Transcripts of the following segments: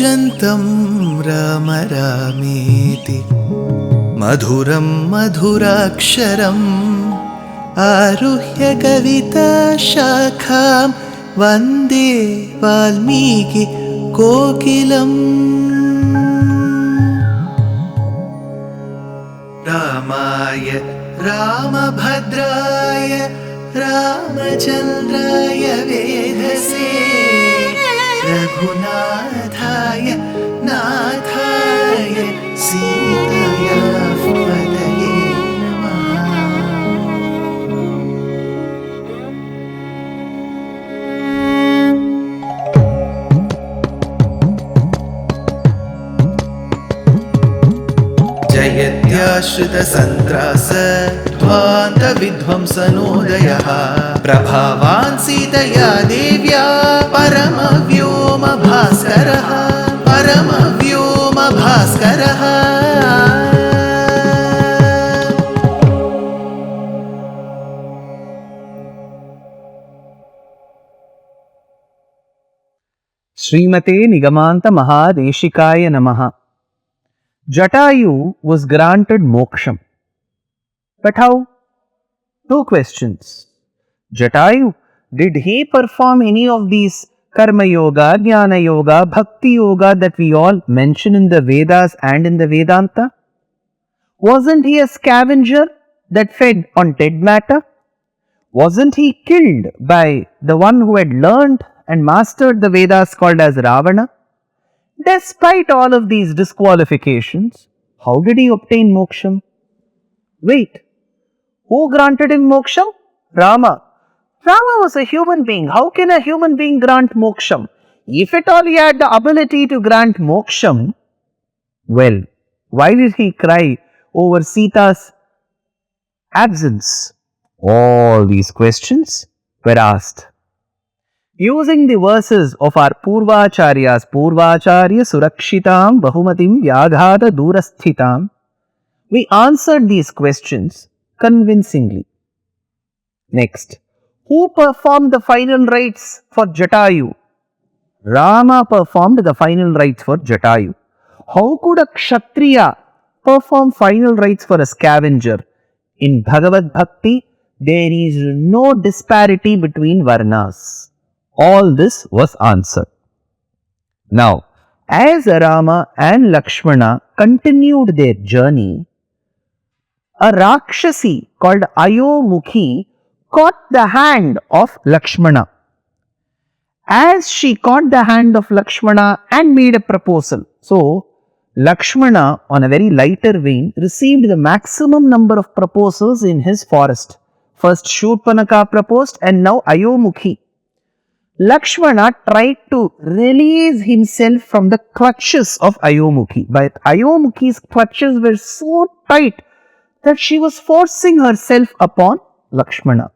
कूजन्तं राम रामेति मधुरं मधुराक्षरम् आरुह्य कविताशाखां वन्दे वाल्मीकि कोकिलम्। रामाय रामभद्राय रामचन्द्राय वेधसे रघुनाथाय नाथाय सीताया पतये नमः। जयत्याश्रितसन्त्रास ध्वान्तविध्वंसनोदयः प्रभावान् सीतया देव्या परमव्योमभास्करः परमव्योमभास्करः। श्रीमते निगमान्त महादेशिकाय नमः। Jatayu was granted moksham. But how? Two questions. Jatayu, did he perform any of these karma yoga, jnana yoga, bhakti yoga that we all mention in the Vedas and in the Vedanta? Wasn't he a scavenger that fed on dead matter? Wasn't he killed by the one who had learned and mastered the Vedas called as Ravana? Despite all of these disqualifications, how did he obtain moksham? Wait, who granted him moksham? Rama. Rama was a human being. How can a human being grant moksham? If at all he had the ability to grant moksham, well, why did he cry over Sita's absence? All these questions were asked. Using the verses of our Purvacharyas, Purvacharya Surakshitam Bahumatim Vyaghata Durasthitam, we answered these questions convincingly. Next, who performed the final rites for Jatayu? Rama performed the final rites for Jatayu. How could a Kshatriya perform final rites for a scavenger? In Bhagavad Bhakti, there is no disparity between Varnas. All this was answered. Now, as Rama and Lakshmana continued their journey, a Rakshasi called Ayomukhi caught the hand of Lakshmana. As she caught the hand of Lakshmana and made a proposal, so Lakshmana, on a very lighter vein, received the maximum number of proposals in his forest. First Shurpanaka proposed and now Ayomukhi. Lakshmana tried to release himself from the clutches of Ayomukhi, but Ayomukhi's clutches were so tight that she was forcing herself upon Lakshmana.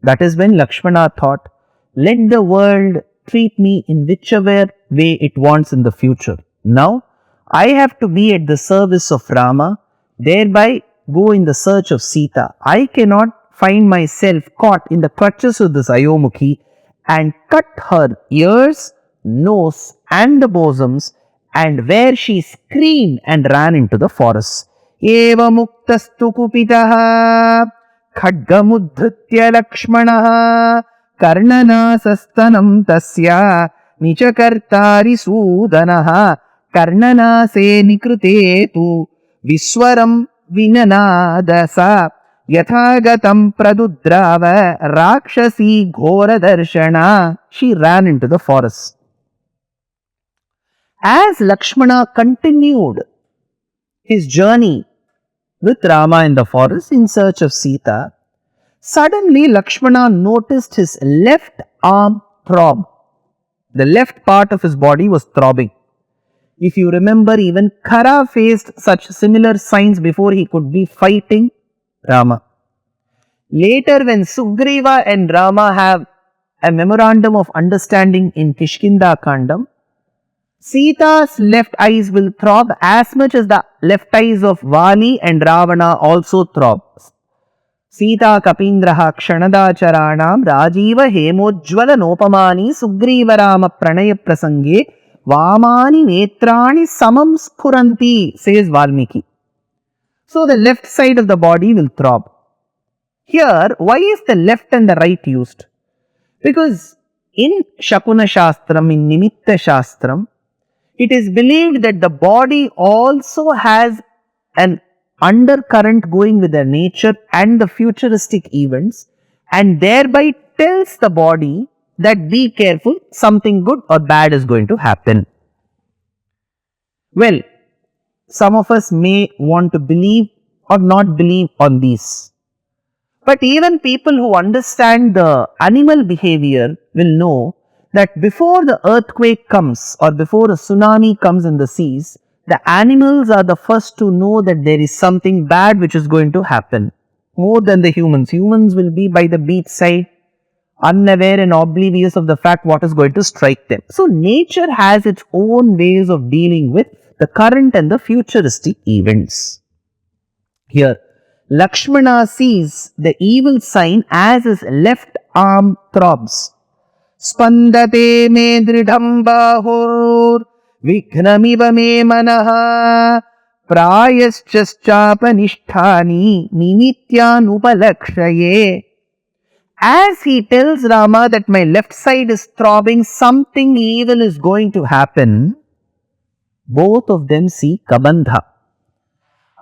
That is when Lakshmana thought, let the world treat me in whichever way it wants in the future. Now, I have to be at the service of Rama, thereby go in the search of Sita. I cannot find myself caught in the clutches of this Ayomukhi and cut her ears, nose and the bosoms, and where she screamed and ran into the forest. Eva muktastu kupitaha khadgamuddhritya lakshmanaha karnanasastanam tasya nichakartari sudanaha karnanase nikrute tu viswaram vinanadasa Yathagatam pradudrava rakshasi ghora darshana. She ran into the forest. As Lakshmana continued his journey with Rama in the forest in search of Sita, suddenly Lakshmana noticed his left arm throb. The left part of his body was throbbing. If you remember, even Khara faced such similar signs before he could be fighting Rama. Later, when Sugreeva and Rama have a memorandum of understanding in Kishkinda Kandam, Sita's left eyes will throb as much as the left eyes of Vali and Ravana also throb. Sita Kapindraha Kshanadacharanam Rajiva Hemojjvala Nopamani Sugriva Rama Pranaya Prasange Vamani netrani samam sphuranti, says Valmiki. So the left side of the body will throb. Here, why is the left and the right used? Because in Shakuna Shastram, in Nimitta Shastram, it is believed that the body also has an undercurrent going with the nature and the futuristic events, and thereby tells the body that be careful, something good or bad is going to happen. Well, some of us may want to believe or not believe on these. But even people who understand the animal behavior will know that before the earthquake comes or before a tsunami comes in the seas, the animals are the first to know that there is something bad which is going to happen. More than the humans. Humans will be by the beach side, unaware and oblivious of the fact what is going to strike them. So nature has its own ways of dealing with the current and the futuristic events. Here, Lakshmana sees the evil sign as his left arm throbs. Spandate me dridham bahur vikhnamiva me manaha prayaschapanisthani nimittyanupalakshaye. As he tells Rama that my left side is throbbing, something evil is going to happen, both of them see Kabandha.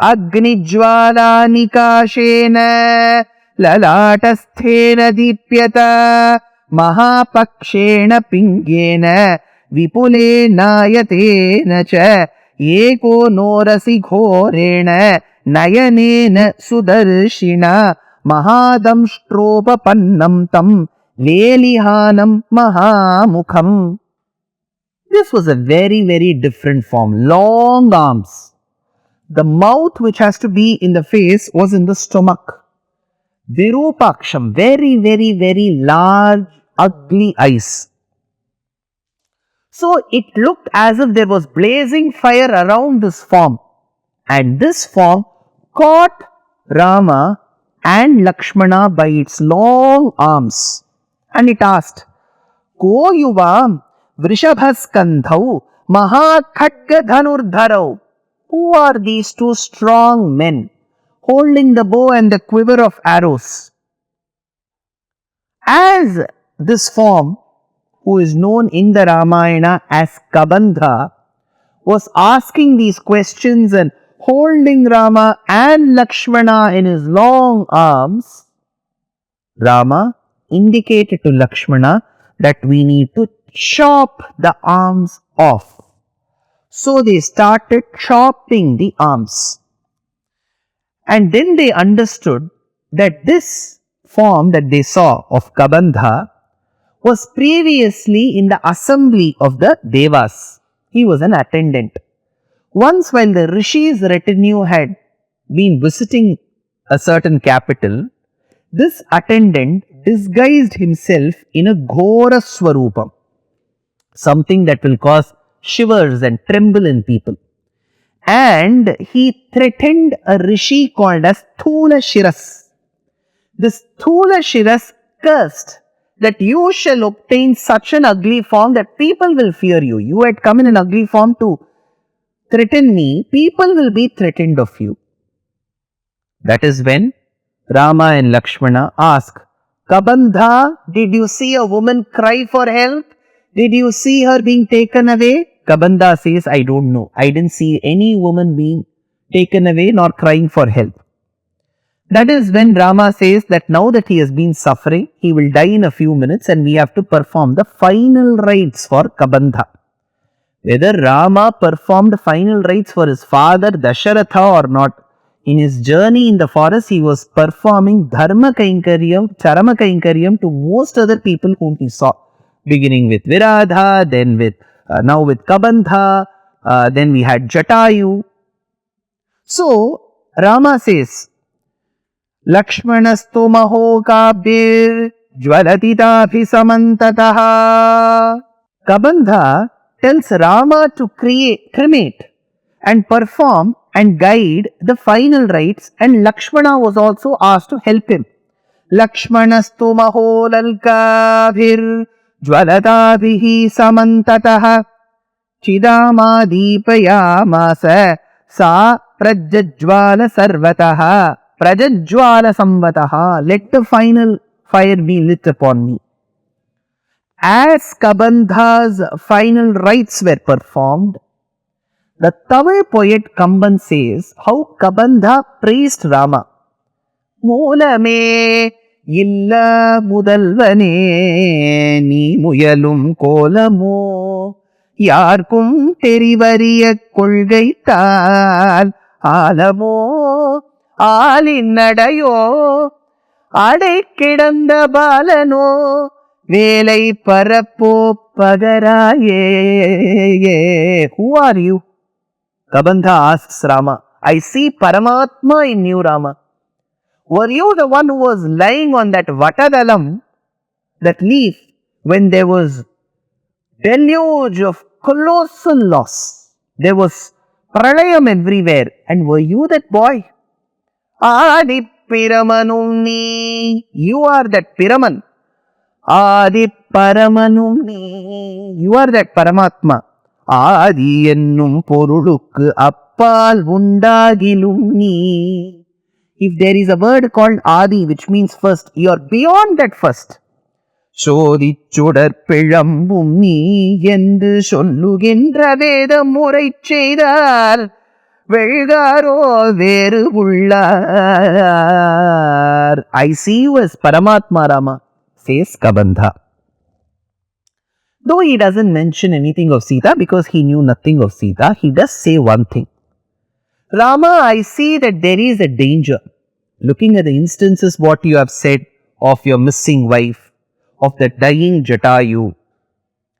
Agnijwala nikashena lalatasthena dipyata mahapakshena pingena vipulena yatena cha eko norasi ghorena nayanena sudarshina mahadamshtropapannam tam lelihanam mahamukham. This was a very, very different form. Long arms. The mouth which has to be in the face was in the stomach. Virupaksham, very, very, very large, ugly eyes. So it looked as if there was blazing fire around this form. And this form caught Rama and Lakshmana by its long arms. And it asked, Ko yuvam vrishabhaskandhau mahakhatgadhanurdharau. Who are these two strong men holding the bow and the quiver of arrows? As this form, who is known in the Ramayana as Kabandha, was asking these questions and holding Rama and Lakshmana in his long arms, Rama indicated to Lakshmana that we need to chop the arms off. So they started chopping the arms. And then they understood that this form that they saw of Kabandha was previously in the assembly of the Devas. He was an attendant. Once while the Rishi's retinue had been visiting a certain capital, this attendant disguised himself in a Ghora Swarupam, something that will cause shivers and tremble in people. And he threatened a rishi called as Thula Shiras. This Thula Shiras cursed that you shall obtain such an ugly form that people will fear you. You had come in an ugly form to threaten me, people will be threatened of you. That is when Rama and Lakshmana ask, Kabandha, did you see a woman cry for help? Did you see her being taken away? Kabandha says, I don't know. I didn't see any woman being taken away nor crying for help. That is when Rama says that now that he has been suffering, he will die in a few minutes and we have to perform the final rites for Kabandha. Whether Rama performed final rites for his father Dasharatha or not, in his journey in the forest he was performing Dharma Kainkaryam, Charama Kainkaryam to most other people whom he saw. Beginning with Viradha, then with now with Kabandha, then we had Jatayu. So Rama says, Lakshmanastu maho kabir jwalatita samantataha. Kabandha tells Rama to cremate and perform and guide the final rites, and Lakshmana was also asked to help him. Lakshmanastu maho lalkabhir jwalatadhihi samantataha. Chidama sa prajajwala sarvataha. Prajajwala samvataha. Let the final fire be lit upon me. As Kabandha's final rites were performed, the Tamil poet Kamban says how Kabandha praised Rama. Moolame illa mudalvane ni muyalum kolamo yarkum terivariya kolgaittal alamo alinadayo adai kidanda balano velai parappo pagaraye. Who are you? Kabandha asks Rama. I see Paramatma in you, Rama. Were you the one who was lying on that Vatadalam, that leaf, when there was deluge of colossal loss? There was pralayam everywhere. And were you that boy? Adi Piramanumni. You are that Piraman. Adi Paramanumni. You are that Paramatma. Adi ennum porulukku appal undagilum nee. If there is a word called Adi, which means first, you are beyond that first. Sodhichudar pilambum nee endru solluginra vedam murai cheidal velgaro veru ullar. I see you as Paramatma, Rama, says Kabandha. Though he doesn't mention anything of Sita because he knew nothing of Sita, he does say one thing. Rama, I see that there is a danger. Looking at the instances what you have said of your missing wife, of the dying Jatayu,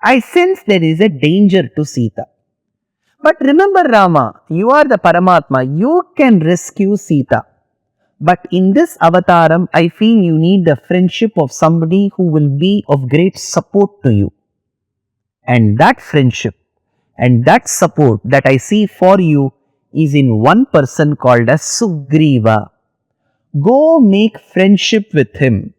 I sense there is a danger to Sita. But remember, Rama, you are the Paramatma. You can rescue Sita. But in this avataram, I feel you need the friendship of somebody who will be of great support to you. And that friendship and that support that I see for you is in one person called as Sugreeva. Go make friendship with him.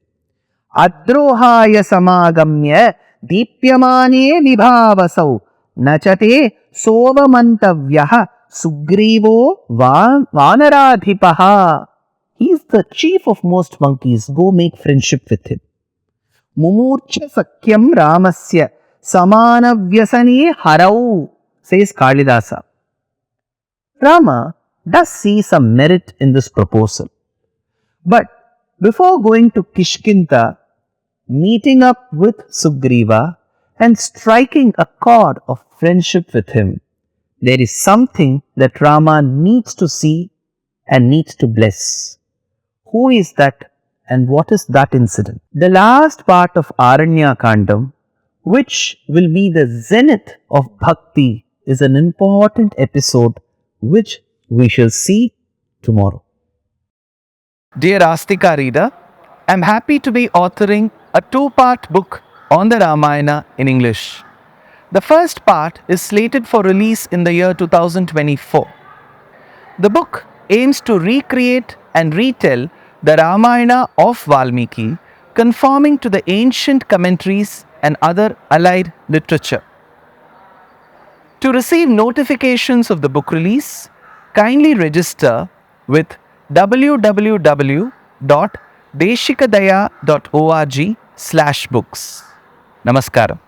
Adrohaya samagamya deepyamane vibhavasau nachate sovamantavyaha Sugreevo vanaradhipaha. He is the chief of most monkeys. Go make friendship with him. Mumurcha sakyam ramasya samanavyasane harau, says Kalidasa. Rama does see some merit in this proposal. But before going to Kishkinta, meeting up with Sugreeva and striking a chord of friendship with him, there is something that Rama needs to see and needs to bless. Who is that and what is that incident? The last part of Aranya Kandam, which will be the zenith of bhakti, is an important episode which we shall see tomorrow. Dear Astika reader, I am happy to be authoring a two-part book on the Ramayana in English. The first part is slated for release in the year 2024. The book aims to recreate and retell the Ramayana of Valmiki, conforming to the ancient commentaries and other allied literature. To receive notifications of the book release, kindly register with www.deshikadaya.org/books. Namaskaram.